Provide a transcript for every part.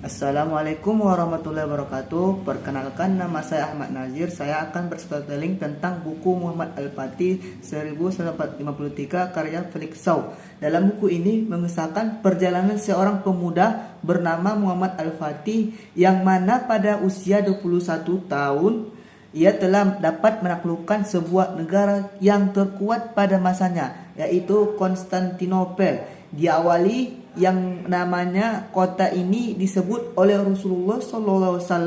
Assalamualaikum warahmatullahi wabarakatuh. Perkenalkan, nama saya Ahmad Nazir. Saya akan berstorytelling tentang buku Muhammad Al-Fatih 1953 karya Felix Saw. Dalam buku ini mengisahkan perjalanan seorang pemuda bernama Muhammad Al-Fatih yang mana pada usia 21 tahun ia telah dapat menaklukkan sebuah negara yang terkuat pada masanya, yaitu Konstantinopel. Diawali yang namanya kota ini disebut oleh Rasulullah SAW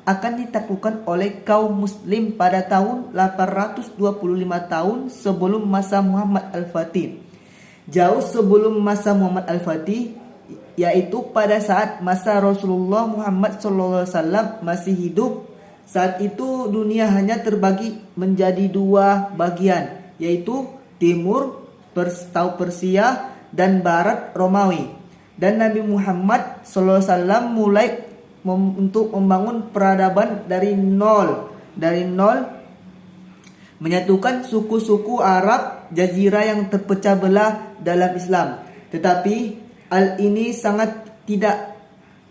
akan ditaklukkan oleh kaum muslim pada tahun 825 tahun sebelum masa Muhammad Al-Fatih. Jauh sebelum masa Muhammad Al-Fatih, yaitu pada saat masa Rasulullah Muhammad SAW masih hidup. Saat itu dunia hanya terbagi menjadi dua bagian, yaitu timur Persia dan barat Romawi. Dan Nabi Muhammad SAW mulai untuk membangun peradaban dari nol, menyatukan suku-suku Arab Jazirah yang terpecah belah dalam Islam. Tetapi hal ini sangat tidak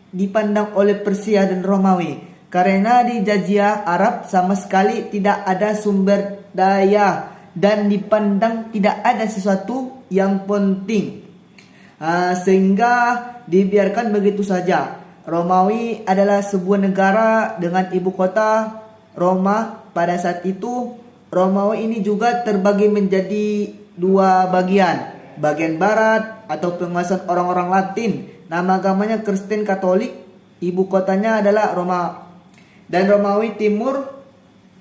dipandang oleh Persia dan Romawi, karena di Jazirah Arab sama sekali tidak ada sumber daya dan dipandang tidak ada sesuatu yang penting, sehingga dibiarkan begitu saja. Romawi adalah sebuah negara dengan ibu kota Roma. Pada saat itu Romawi ini juga terbagi menjadi dua bagian. Bagian barat atau penguasaan orang-orang Latin, nama agamanya Kristen Katolik, ibu kotanya adalah Roma. Dan Romawi Timur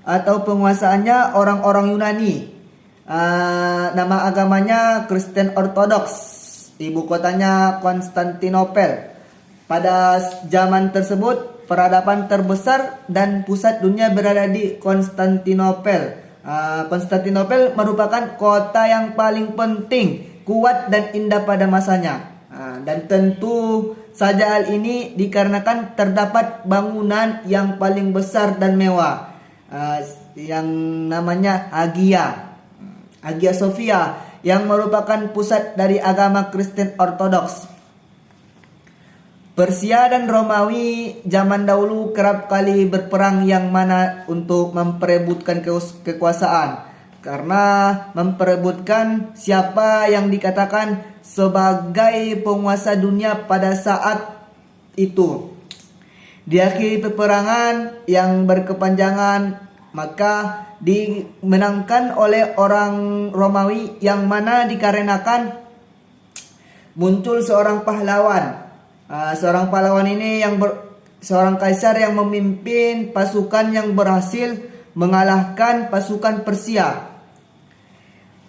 atau penguasaannya orang-orang Yunani, nama agamanya Kristen Ortodoks, ibu kotanya Konstantinopel. Pada zaman tersebut peradaban terbesar dan pusat dunia berada di Konstantinopel. Konstantinopel merupakan kota yang paling penting, kuat dan indah pada masanya. Dan tentu saja hal ini dikarenakan terdapat bangunan yang paling besar dan mewah, yang namanya Hagia Sophia, yang merupakan pusat dari agama Kristen Ortodoks. Persia dan Romawi zaman dahulu kerap kali berperang, yang mana untuk memperebutkan kekuasaan, karena memperebutkan siapa yang dikatakan sebagai penguasa dunia pada saat itu. Di akhir peperangan yang berkepanjangan, maka dimenangkan oleh orang Romawi, yang mana dikarenakan muncul seorang pahlawan. Seorang pahlawan ini seorang kaisar yang memimpin pasukan yang berhasil mengalahkan pasukan Persia,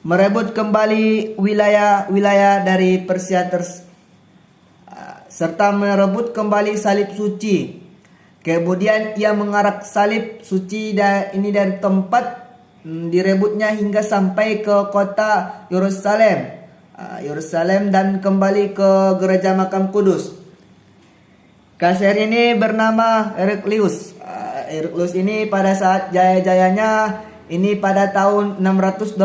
merebut kembali wilayah-wilayah dari Persia serta merebut kembali salib suci. Kemudian ia mengarak salib suci ini dari tempat direbutnya hingga sampai ke kota Yerusalem dan kembali ke gereja makam Kudus. Kaisar ini bernama Heraklius. Heraklius ini pada saat jaya-jayanya ini pada tahun 629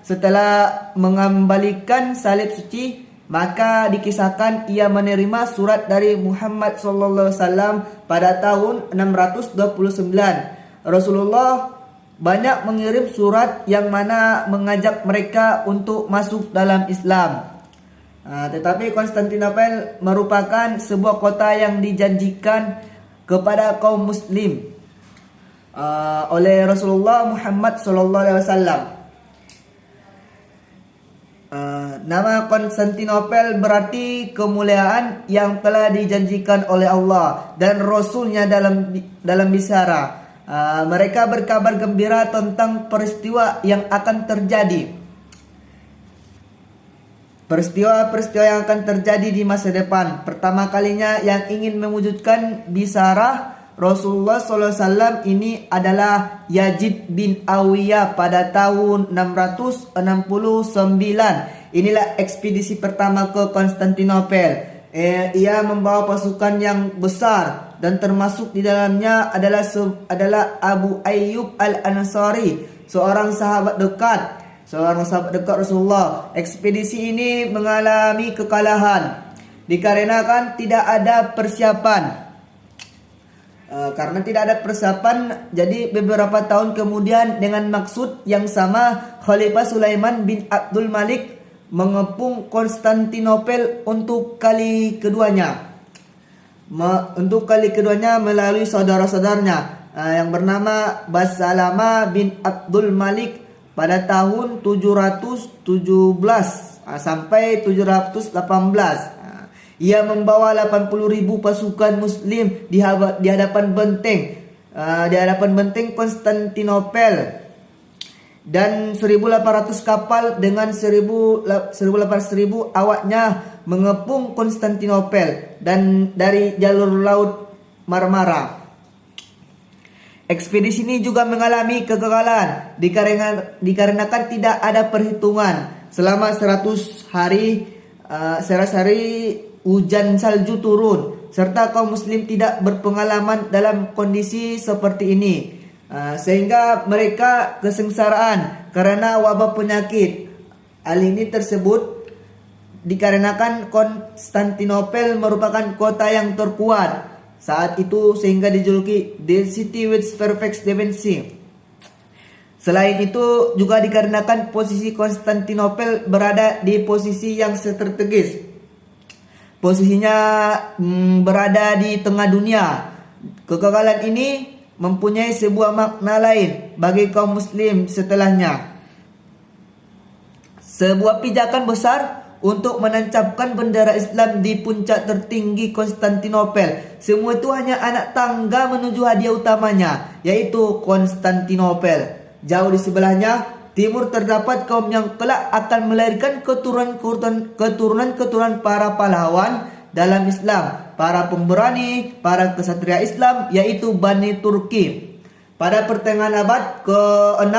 setelah mengembalikan salib suci, maka dikisahkan ia menerima surat dari Muhammad SAW pada tahun 629. Rasulullah banyak mengirim surat yang mana mengajak mereka untuk masuk dalam Islam. Tetapi Konstantinopel merupakan sebuah kota yang dijanjikan kepada kaum muslim oleh Rasulullah Muhammad SAW. Nama Konstantinopel berarti kemuliaan yang telah dijanjikan oleh Allah dan Rasulnya dalam bicara. Mereka berkabar gembira tentang peristiwa yang akan terjadi. Peristiwa-peristiwa yang akan terjadi di masa depan. Pertama kalinya yang ingin mewujudkan bisarah Rasulullah SAW ini adalah Yazid bin Awiyah pada tahun 669. Inilah ekspedisi pertama ke Konstantinopel. Ia membawa pasukan yang besar dan termasuk di dalamnya adalah Abu Ayyub Al-Ansari, seorang sahabat dekat Rasulullah. Ekspedisi ini mengalami kekalahan dikarenakan tidak ada persiapan. Karena tidak ada persiapan, jadi beberapa tahun kemudian dengan maksud yang sama Khalifah Sulaiman bin Abdul Malik mengepung Konstantinopel untuk kali keduanya. Melalui saudara-saudaranya yang bernama Basalama bin Abdul Malik pada tahun 717 sampai 718. Ia membawa 80.000 pasukan muslim di hadapan benteng Konstantinopel dan 1.800 kapal dengan 1.800.000 awaknya mengepung Konstantinopel dan dari jalur laut Marmara. Ekspedisi ini juga mengalami kegagalan dikarenakan tidak ada perhitungan selama 100 hari hujan salju turun serta kaum muslim tidak berpengalaman dalam kondisi seperti ini, sehingga mereka kesengsaraan karena wabah penyakit. Hal ini tersebut dikarenakan Konstantinopel merupakan kota yang terkuat saat itu sehingga dijuluki The City with Perfect Defense. Selain itu juga dikarenakan posisi Konstantinopel berada di posisi yang strategis. Posisinya berada di tengah dunia. Kegagalan ini mempunyai sebuah makna lain bagi kaum muslim setelahnya. Sebuah pijakan besar untuk menancapkan bendera Islam di puncak tertinggi Konstantinopel. Semua itu hanya anak tangga menuju hadiah utamanya, yaitu Konstantinopel. Jauh di sebelahnya timur terdapat kaum yang kelak akan melahirkan keturunan para pahlawan dalam Islam, para pemberani, para kesatria Islam, yaitu Bani Turki. Pada pertengahan abad ke-6,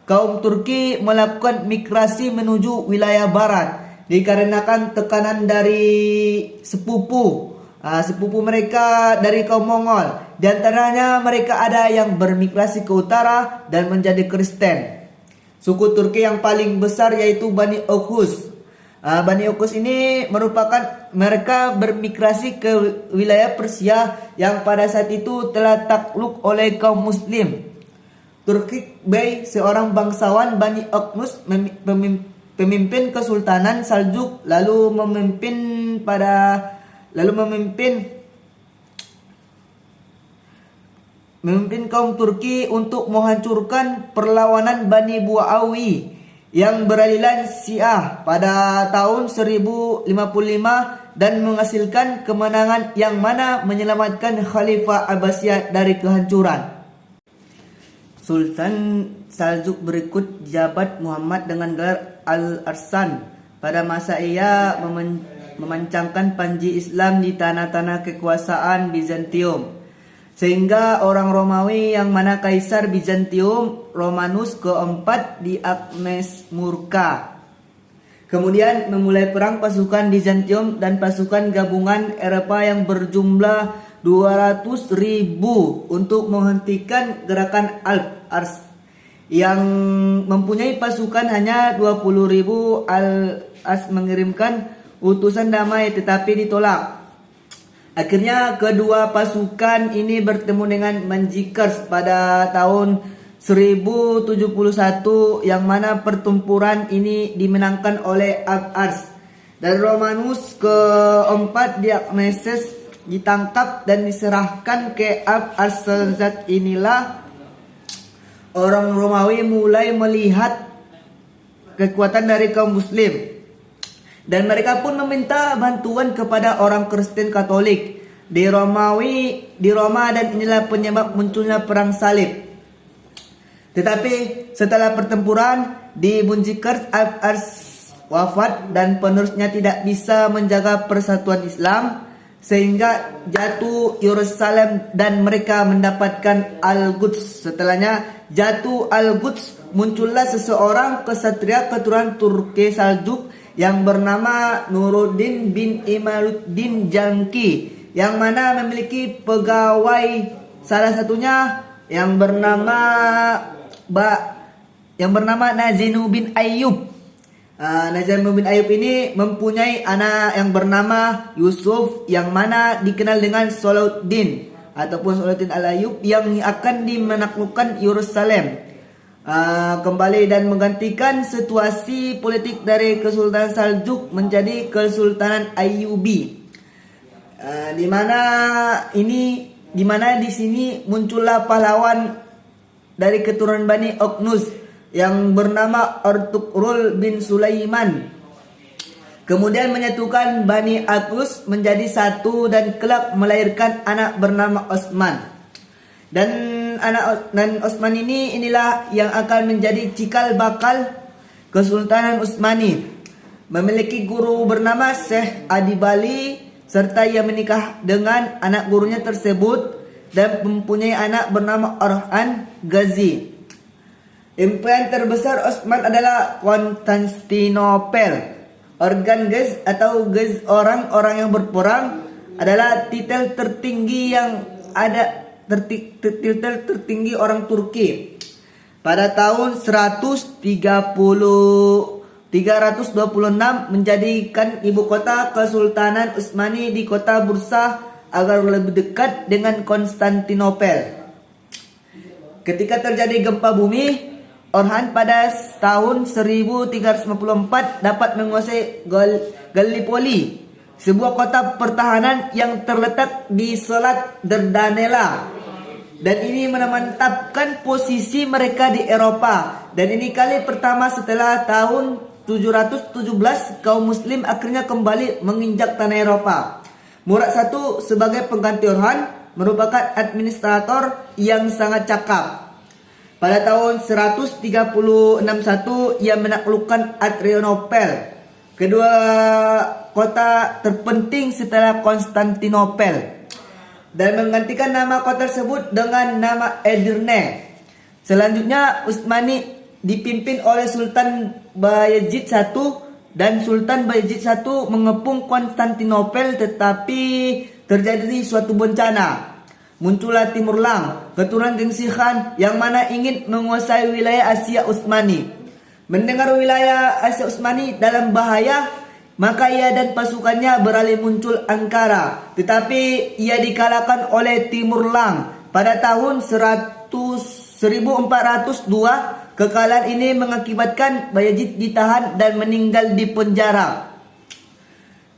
kaum Turki melakukan migrasi menuju wilayah barat dikarenakan tekanan dari sepupu mereka dari kaum Mongol. Di antaranya mereka ada yang bermigrasi ke utara dan menjadi Kristen. Suku Turki yang paling besar yaitu Bani Oghuz. Bani Oghuz ini mereka bermigrasi ke wilayah Persia yang pada saat itu telah takluk oleh kaum muslim. Turki Bey, seorang bangsawan Bani Oghuz, pemimpin Kesultanan Saljuk, lalu memimpin kaum Turki untuk menghancurkan perlawanan Bani Buawi yang beraliran Syiah pada tahun 1055 dan menghasilkan kemenangan yang mana menyelamatkan Khalifah Abbasiyah dari kehancuran. Sultan Saljuk berikut jabat Muhammad dengan gelar Al-Arsan. Pada masa ia memancangkan panji Islam di tanah-tanah kekuasaan Bizantium, sehingga orang Romawi yang mana Kaisar Bizantium Romanus keempat di Agnes murka. Kemudian memulai perang pasukan Bizantium dan pasukan gabungan Eropa yang berjumlah 200.000 untuk menghentikan gerakan Al-Ars yang mempunyai pasukan hanya 20.000. Al-Ars mengirimkan utusan damai tetapi ditolak. Akhirnya kedua pasukan ini bertemu dengan Manjikers pada tahun 1071 yang mana pertempuran ini dimenangkan oleh Al-Ars dan Romanus keempat Diogneses ditangkap dan diserahkan ke Al-Ars. Saat inilah orang Romawi mulai melihat kekuatan dari kaum muslim dan mereka pun meminta bantuan kepada orang Kristen Katolik di Roma, dan inilah penyebab munculnya perang salib. Tetapi setelah pertempuran di Bunjikers, Al-Ars wafat dan penerusnya tidak bisa menjaga persatuan Islam sehingga jatuh Yerusalem dan mereka mendapatkan Al-Quds. Setelahnya jatuh Al-Quds, muncullah seseorang kesatria keturunan Turki Saljuk yang bernama Nuruddin bin Imaduddin Janki, yang mana memiliki pegawai, salah satunya yang bernama Nazinu bin Ayyub. Najam bin Ayub ini mempunyai anak yang bernama Yusuf, yang mana dikenal dengan Salahuddin ataupun Salahuddin Al-Ayyub, yang akan menaklukkan Yerusalem kembali dan menggantikan situasi politik dari Kesultanan Saljuk menjadi Kesultanan Ayyubi. Di mana di sini muncullah pahlawan dari keturunan Bani Oknus yang bernama Artugrul bin Sulaiman. Kemudian menyatukan Bani Akus menjadi satu dan kelak melahirkan anak bernama Osman. Dan Osman inilah yang akan menjadi cikal bakal Kesultanan Utsmani. Memiliki guru bernama Syekh Adibali, serta ia menikah dengan anak gurunya tersebut dan mempunyai anak bernama Orhan Ghazi. Impian terbesar Osman adalah Konstantinopel. Organ Gez atau Gez, orang-orang yang berperang, adalah titel tertinggi yang ada titel tertinggi orang Turki. Pada tahun 326 menjadikan ibu kota Kesultanan Utsmani di kota Bursa agar lebih dekat dengan Konstantinopel. Ketika terjadi gempa bumi, Orhan pada tahun 1354 dapat menguasai Gallipoli, sebuah kota pertahanan yang terletak di Selat Dardanella. Dan ini memantapkan posisi mereka di Eropa. Dan ini kali pertama setelah tahun 717 kaum muslim akhirnya kembali menginjak tanah Eropa. Murad I sebagai pengganti Orhan merupakan administrator yang sangat cakap. Pada tahun 1361 ia menaklukkan Adrianopel, kedua kota terpenting setelah Konstantinopel, dan menggantikan nama kota tersebut dengan nama Edirne. Selanjutnya Utsmani dipimpin oleh Sultan Bayezid I, dan Sultan Bayezid I mengepung Konstantinopel, tetapi terjadi suatu bencana. Muncullah Timurlang, keturunan Genghis Khan, yang mana ingin menguasai wilayah Asia Utsmani. Mendengar wilayah Asia Utsmani dalam bahaya, maka ia dan pasukannya beralih muncul Ankara. Tetapi ia dikalahkan oleh Timurlang pada tahun 1402. Kekalahan ini mengakibatkan Bayezid ditahan dan meninggal di penjara.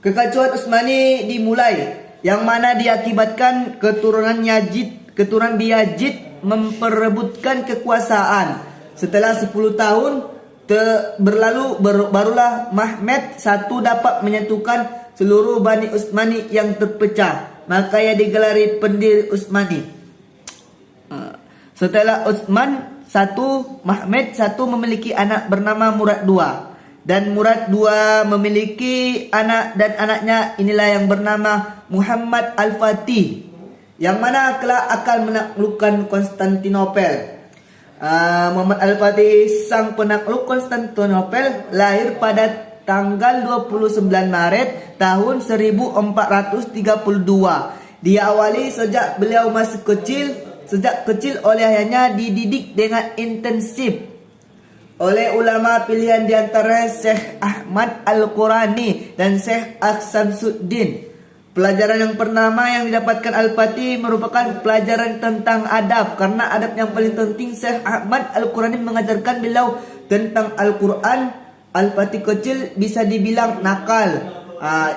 Kekacauan Utsmani dimulai, yang mana diakibatkan keturunan Bayezid memperebutkan kekuasaan. Setelah 10 tahun berlalu, barulah Mehmed I dapat menyatukan seluruh Bani Utsmani yang terpecah. Maka ia digelari pendiri Utsmani. Setelah Utsman I, Mehmed I memiliki anak bernama Murad II. Dan Murad II memiliki anak, dan anaknya inilah yang bernama Muhammad Al-Fatih, yang mana kelak akan menaklukkan Konstantinopel. Muhammad Al-Fatih, sang penakluk Konstantinopel, lahir pada tanggal 29 Maret tahun 1432. Diawali sejak beliau masih kecil. Sejak kecil oleh ayahnya dididik dengan intensif oleh ulama pilihan di antara Syekh Ahmad Al-Qurani dan Syekh Aksamsuddin. Pelajaran yang pertama yang didapatkan Al-Fatih merupakan pelajaran tentang adab, karena adab yang paling penting. Syekh Ahmad Al-Qurani mengajarkan beliau tentang Al-Quran. Al-Fatih kecil bisa dibilang nakal.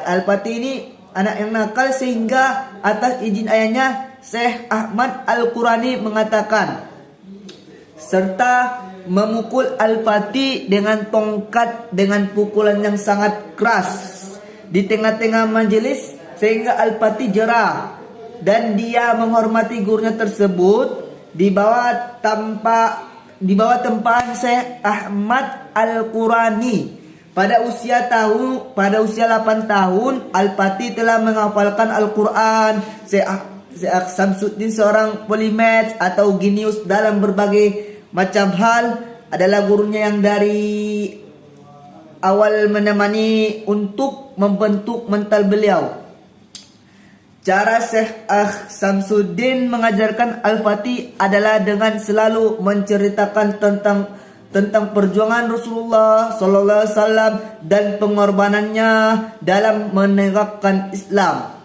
Al-Fatih ini anak yang nakal, sehingga atas izin ayahnya Syekh Ahmad Al-Qurani mengatakan serta memukul Al-Fatih dengan tongkat dengan pukulan yang sangat keras di tengah-tengah majelis, sehingga Al-Fatih jerah dan dia menghormati gurunya tersebut di bawah tempahan Syekh Ahmad Al-Qurani. Pada usia 8 tahun Al-Fatih telah menghafalkan Al-Quran. Syekh Samsuddin, seorang polimet atau genius dalam berbagai macam hal, adalah gurunya yang dari awal menemani untuk membentuk mental beliau. Cara Syekh Samsuddin mengajarkan Al-Fatih adalah dengan selalu menceritakan tentang tentang perjuangan Rasulullah Sallallahu Alaihi Wasallam dan pengorbanannya dalam menegakkan Islam.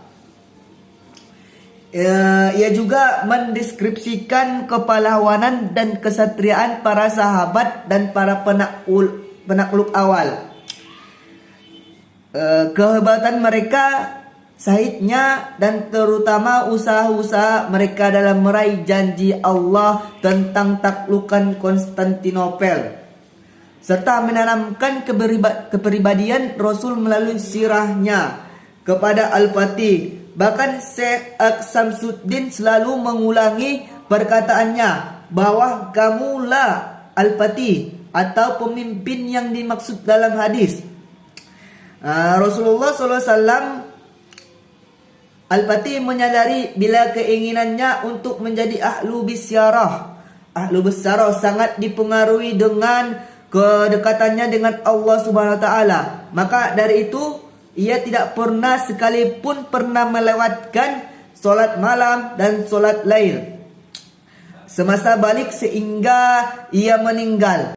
Ia juga mendeskripsikan kepahlawanan dan kesatriaan para sahabat dan para penakluk awal. Kehebatan mereka, syahidnya, dan terutama usaha-usaha mereka dalam meraih janji Allah tentang taklukan Konstantinopel, serta menanamkan kepribadian Rasul melalui sirahnya kepada Al-Fatih. Bahkan Syekh Samsuddin selalu mengulangi perkataannya bahwa kamulah Al-Fatih atau pemimpin yang dimaksud dalam hadis. Rasulullah SAW Al-Fatih menyadari bila keinginannya untuk menjadi ahlu bisyarah sangat dipengaruhi dengan kedekatannya dengan Allah Subhanahu wa taala. Maka dari itu ia tidak pernah sekalipun melewatkan solat malam dan solat lail semasa balik sehingga ia meninggal.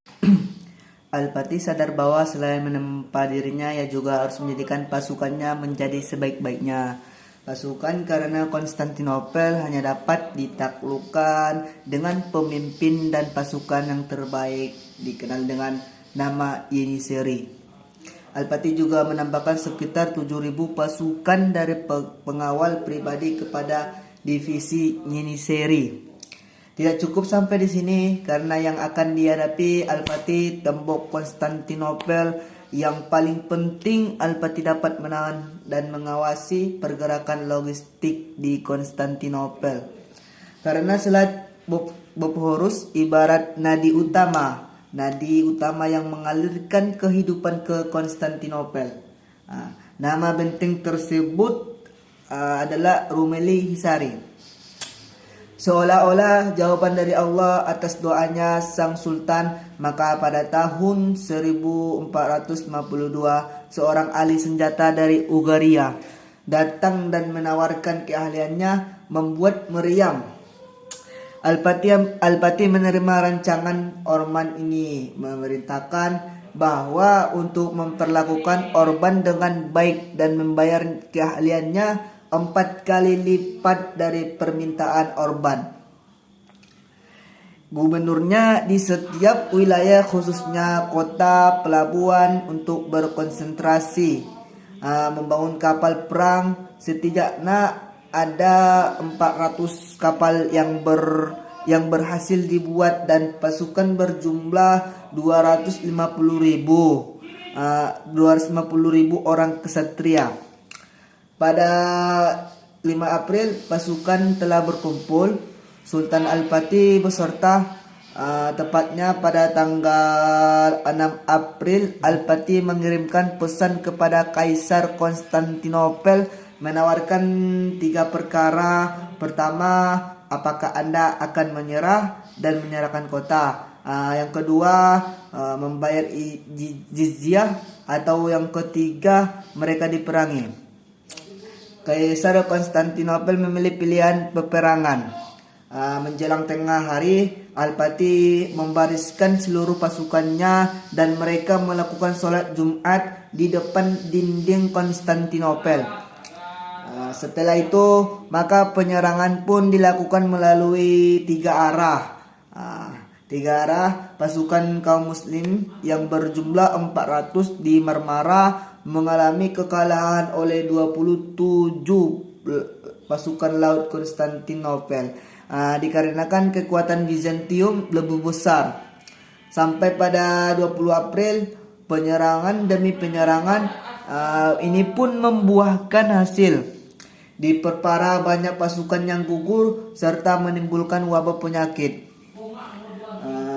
Al-Fatih sadar bahwa selain menempa dirinya, ia juga harus menjadikan pasukannya menjadi sebaik-baiknya pasukan, karena Konstantinopel hanya dapat ditaklukkan dengan pemimpin dan pasukan yang terbaik, dikenal dengan nama Yeniseri. Al-Fatih juga menambahkan sekitar 7.000 pasukan dari pengawal pribadi kepada divisi Yeniseri. Tidak cukup sampai di sini, karena yang akan dihadapi Al-Fatih tembok Konstantinopel. Yang paling penting, Al-Fatih dapat menahan dan mengawasi pergerakan logistik di Konstantinopel. Karena Selat Bosphorus ibarat nadi utama yang mengalirkan kehidupan ke Konstantinopel. Nama benteng tersebut adalah Rumeli Hisari. Seolah-olah jawaban dari Allah atas doanya sang sultan. Maka pada tahun 1452 seorang ahli senjata dari Ugaria datang dan menawarkan keahliannya membuat meriam. Al-Fatih menerima rancangan Orban ini, memerintahkan bahwa untuk memperlakukan Orban dengan baik dan membayar keahliannya 4 kali lipat dari permintaan Orban. Gubernurnya di setiap wilayah, khususnya kota pelabuhan, untuk berkonsentrasi membangun kapal perang. Setidaknya ada 400 kapal yang berhasil dibuat dan pasukan berjumlah 250.000 orang kesatria. Pada 5 April pasukan telah berkumpul. Sultan Al-Fatih beserta, tepatnya pada tanggal 6 April, Al-Fatih mengirimkan pesan kepada Kaisar Konstantinopel menawarkan 3 perkara. Pertama, apakah Anda akan menyerah dan menyerahkan kota? Yang kedua, membayar jizyah, atau yang ketiga, mereka diperangi. Kaisar Konstantinopel memilih pilihan peperangan. Menjelang tengah hari, Al-Fatih membariskan seluruh pasukannya dan mereka melakukan sholat Jumat di depan dinding Konstantinopel. Setelah itu, maka penyerangan pun dilakukan melalui 3 arah. 3 arah. Pasukan kaum muslim yang berjumlah 400 di Marmara mengalami kekalahan oleh 27 pasukan laut Konstantinopel. Dikarenakan kekuatan Bizantium lebih besar. Sampai pada 20 April, penyerangan demi penyerangan ini pun membuahkan hasil. Diperparah banyak pasukan yang gugur serta menimbulkan wabah penyakit.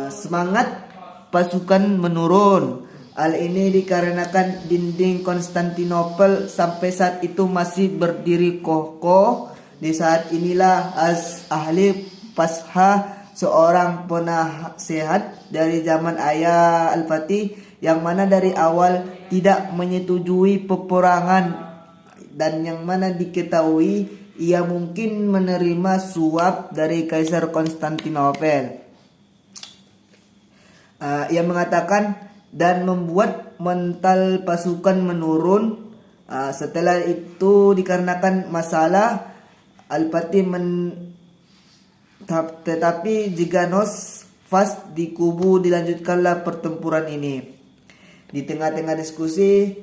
Semangat pasukan menurun. Hal ini dikarenakan dinding Konstantinopel sampai saat itu masih berdiri kokoh. Di saat inilah ahli Pasha, seorang penasehat dari zaman ayah Al-Fatih, yang mana dari awal tidak menyetujui peperangan dan yang mana diketahui ia mungkin menerima suap dari Kaisar Konstantinopel. Ia mengatakan dan membuat mental pasukan menurun. Setelah itu dikarenakan masalah Al-Fatih tetapi jika Nos dikubu dilanjutkanlah pertempuran ini. Di tengah-tengah diskusi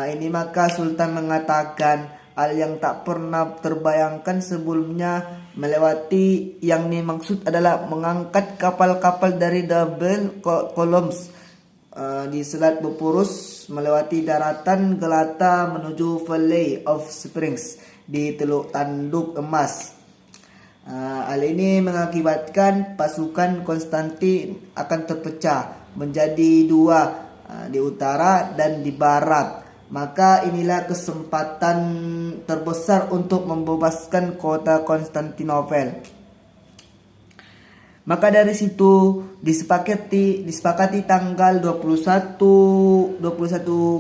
ini maka Sultan mengatakan hal yang tak pernah terbayangkan sebelumnya melewati, yang dimaksud adalah mengangkat kapal-kapal dari double columns di Selat Bopurus melewati daratan Galata menuju Valley of Springs di Teluk Tanduk Emas. Hal ini mengakibatkan pasukan Konstantin akan terpecah menjadi dua, di utara dan di barat. Maka inilah kesempatan terbesar untuk membebaskan kota Konstantinopel. Maka dari situ disepakati tanggal 21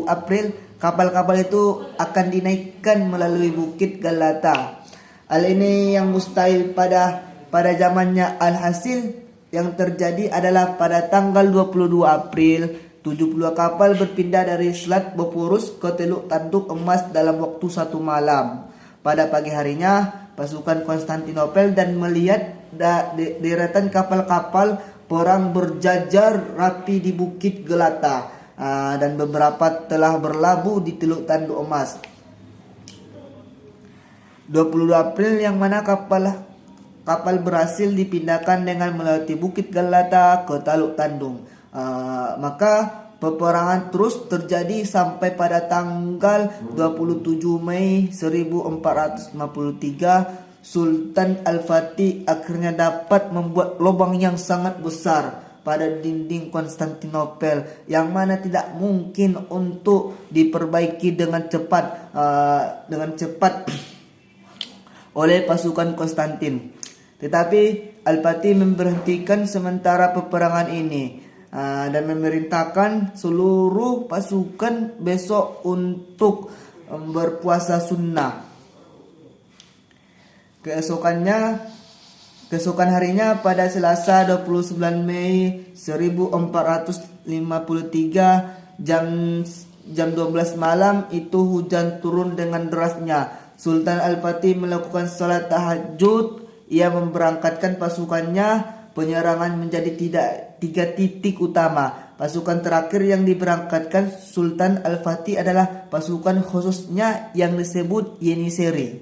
April kapal-kapal itu akan dinaikkan melalui Bukit Galata. Hal ini yang mustahil pada zamannya. Alhasil yang terjadi adalah pada tanggal 22 April 72 kapal berpindah dari Selat Bopurus ke Teluk Tanduk Emas dalam waktu 1 malam. Pada pagi harinya pasukan Konstantinopel dan melihat deretan kapal-kapal perang berjajar rapi di Bukit Galata, dan beberapa telah berlabuh di Teluk Tanduk Emas. 22 April yang mana kapal berhasil dipindahkan dengan melewati Bukit Galata ke Teluk Tandung. Maka peperangan terus terjadi sampai pada tanggal 27 Mei 1453 Sultan Al-Fatih akhirnya dapat membuat lubang yang sangat besar pada dinding Konstantinopel yang mana tidak mungkin untuk diperbaiki dengan cepat oleh pasukan Konstantin. Tetapi Al-Fatih memberhentikan sementara peperangan ini dan memerintahkan seluruh pasukan besok untuk berpuasa sunnah. Keesokan harinya pada Selasa 29 Mei 1453 jam 12 malam itu hujan turun dengan derasnya. Sultan Al-Fatih melakukan salat tahajud. Ia memberangkatkan pasukannya. Penyerangan menjadi 3 titik utama. Pasukan terakhir yang diberangkatkan Sultan Al-Fatih adalah pasukan khususnya yang disebut Yeniseri,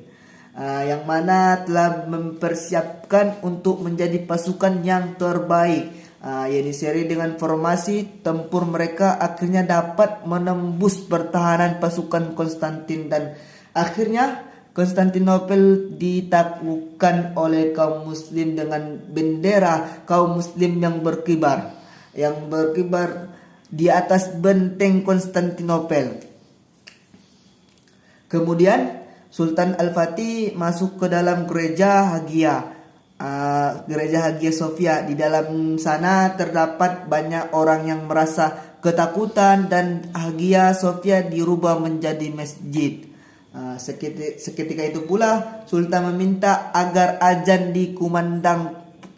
yang mana telah mempersiapkan untuk menjadi pasukan yang terbaik. Yeniseri dengan formasi tempur mereka akhirnya dapat menembus pertahanan pasukan Konstantin dan akhirnya Konstantinopel ditaklukkan oleh kaum muslim dengan bendera kaum muslim yang berkibar di atas benteng Konstantinopel. Kemudian Sultan Al-Fatih masuk ke dalam gereja Hagia Sophia. Di dalam sana terdapat banyak orang yang merasa ketakutan dan Hagia Sophia dirubah menjadi masjid. Seketika itu pula Sultan meminta agar azan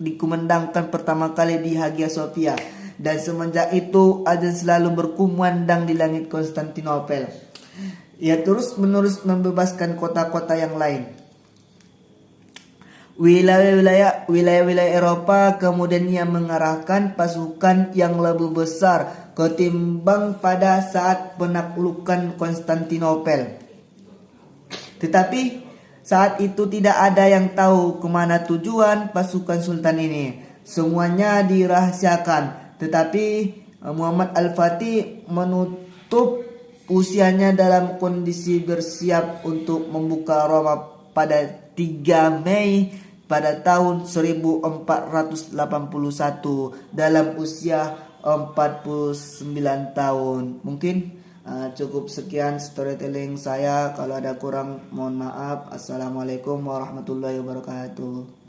dikumandangkan pertama kali di Hagia Sophia, dan semenjak itu azan selalu berkumandang di langit Konstantinopel. Ia terus-menerus membebaskan kota-kota yang lain. Wilayah-wilayah Eropa kemudian ia mengarahkan pasukan yang lebih besar ketimbang pada saat penaklukan Konstantinopel. Tetapi saat itu tidak ada yang tahu kemana tujuan pasukan sultan ini. Semuanya dirahasiakan. Tetapi Muhammad Al-Fatih menutup usianya dalam kondisi bersiap untuk membuka Roma pada 3 Mei pada tahun 1481 dalam usia 49 tahun. Mungkin cukup sekian storytelling saya. Kalau ada kurang mohon maaf. Assalamualaikum warahmatullahi wabarakatuh.